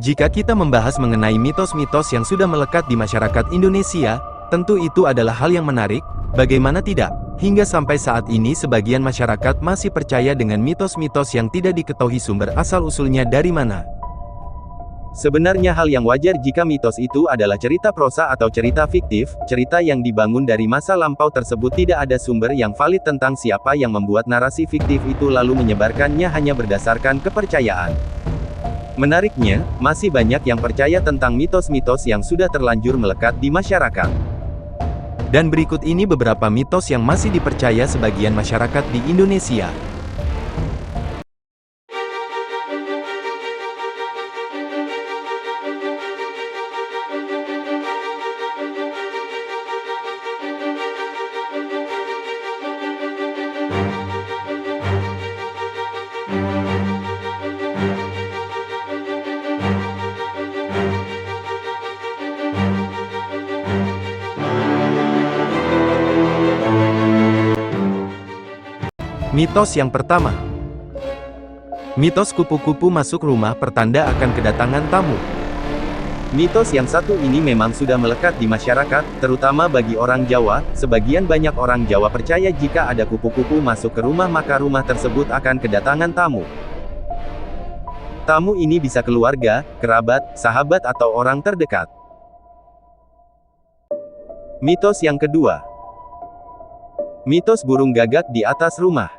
Jika kita membahas mengenai mitos-mitos yang sudah melekat di masyarakat Indonesia, tentu itu adalah hal yang menarik, bagaimana tidak? Hingga sampai saat ini sebagian masyarakat masih percaya dengan mitos-mitos yang tidak diketahui sumber asal-usulnya dari mana. Sebenarnya hal yang wajar jika mitos itu adalah cerita prosa atau cerita fiktif, cerita yang dibangun dari masa lampau tersebut tidak ada sumber yang valid tentang siapa yang membuat narasi fiktif itu lalu menyebarkannya hanya berdasarkan kepercayaan. Menariknya, masih banyak yang percaya tentang mitos-mitos yang sudah terlanjur melekat di masyarakat. Dan berikut ini beberapa mitos yang masih dipercaya sebagian masyarakat di Indonesia. Mitos yang pertama. Mitos kupu-kupu masuk rumah pertanda akan kedatangan tamu. Mitos yang satu ini memang sudah melekat di masyarakat, terutama bagi orang Jawa. Sebagian banyak orang Jawa percaya jika ada kupu-kupu masuk ke rumah maka rumah tersebut akan kedatangan tamu. Tamu ini bisa keluarga, kerabat, sahabat atau orang terdekat. Mitos yang kedua. Mitos burung gagak di atas rumah.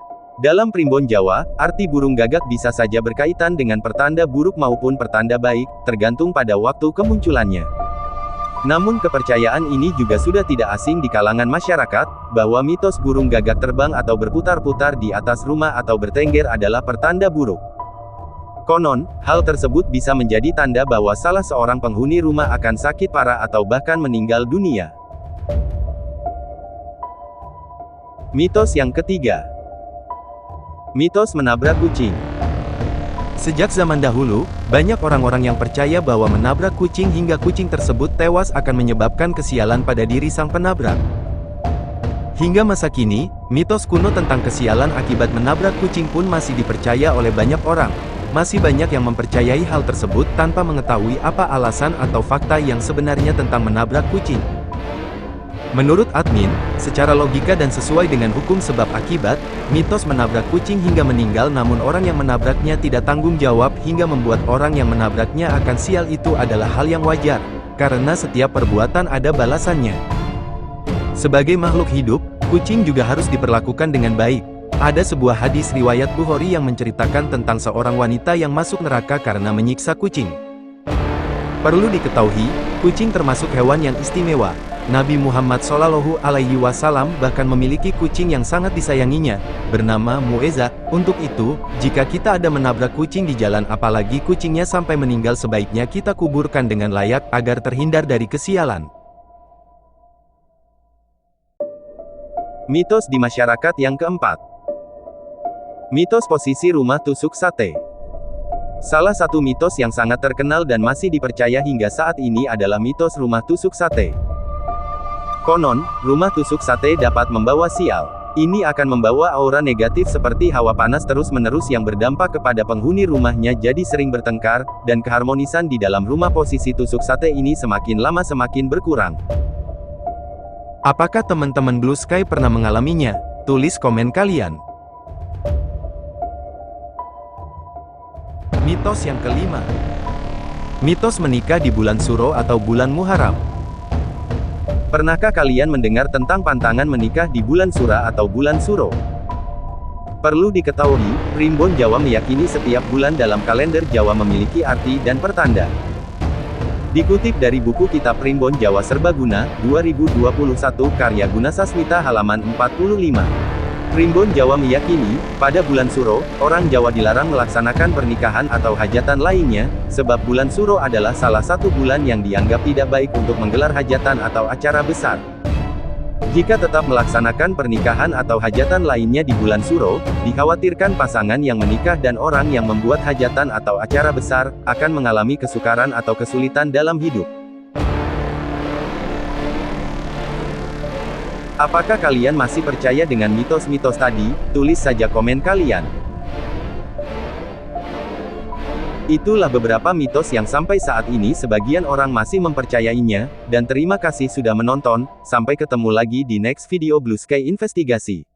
Dalam primbon Jawa, arti burung gagak bisa saja berkaitan dengan pertanda buruk maupun pertanda baik, tergantung pada waktu kemunculannya. Namun kepercayaan ini juga sudah tidak asing di kalangan masyarakat, bahwa mitos burung gagak terbang atau berputar-putar di atas rumah atau bertengger adalah pertanda buruk. Konon, hal tersebut bisa menjadi tanda bahwa salah seorang penghuni rumah akan sakit parah atau bahkan meninggal dunia. Mitos yang ketiga. Mitos menabrak kucing. Sejak zaman dahulu, banyak orang-orang yang percaya bahwa menabrak kucing hingga kucing tersebut tewas akan menyebabkan kesialan pada diri sang penabrak. Hingga masa kini, mitos kuno tentang kesialan akibat menabrak kucing pun masih dipercaya oleh banyak orang. Masih banyak yang mempercayai hal tersebut tanpa mengetahui apa alasan atau fakta yang sebenarnya tentang menabrak kucing. Menurut admin, secara logika dan sesuai dengan hukum sebab akibat, mitos menabrak kucing hingga meninggal namun orang yang menabraknya tidak tanggung jawab hingga membuat orang yang menabraknya akan sial itu adalah hal yang wajar, karena setiap perbuatan ada balasannya. Sebagai makhluk hidup, kucing juga harus diperlakukan dengan baik. Ada sebuah hadis riwayat Bukhari yang menceritakan tentang seorang wanita yang masuk neraka karena menyiksa kucing. Perlu diketahui, kucing termasuk hewan yang istimewa. Nabi Muhammad SAW bahkan memiliki kucing yang sangat disayanginya, bernama Mu'eza. Untuk itu, jika kita ada menabrak kucing di jalan apalagi kucingnya sampai meninggal sebaiknya kita kuburkan dengan layak agar terhindar dari kesialan. Mitos di masyarakat yang keempat. Mitos posisi rumah tusuk sate. Salah satu mitos yang sangat terkenal dan masih dipercaya hingga saat ini adalah mitos rumah tusuk sate. Konon, rumah tusuk sate dapat membawa sial. Ini akan membawa aura negatif seperti hawa panas terus-menerus yang berdampak kepada penghuni rumahnya jadi sering bertengkar, dan keharmonisan di dalam rumah posisi tusuk sate ini semakin lama semakin berkurang. Apakah teman-teman Blue Sky pernah mengalaminya? Tulis komen kalian. Mitos yang kelima. Mitos menikah di bulan Suro atau bulan Muharram. Pernahkah kalian mendengar tentang pantangan menikah di bulan Sura atau bulan Suro? Perlu diketahui, primbon Jawa meyakini setiap bulan dalam kalender Jawa memiliki arti dan pertanda. Dikutip dari buku Kitab Primbon Jawa Serbaguna, 2021, karya Gunasasmita halaman 45. Primbon Jawa meyakini, pada bulan Suro, orang Jawa dilarang melaksanakan pernikahan atau hajatan lainnya, sebab bulan Suro adalah salah satu bulan yang dianggap tidak baik untuk menggelar hajatan atau acara besar. Jika tetap melaksanakan pernikahan atau hajatan lainnya di bulan Suro, dikhawatirkan pasangan yang menikah dan orang yang membuat hajatan atau acara besar, akan mengalami kesukaran atau kesulitan dalam hidup. Apakah kalian masih percaya dengan mitos-mitos tadi? Tulis saja komen kalian. Itulah beberapa mitos yang sampai saat ini sebagian orang masih mempercayainya, dan terima kasih sudah menonton, sampai ketemu lagi di next video Blue Sky Investigasi.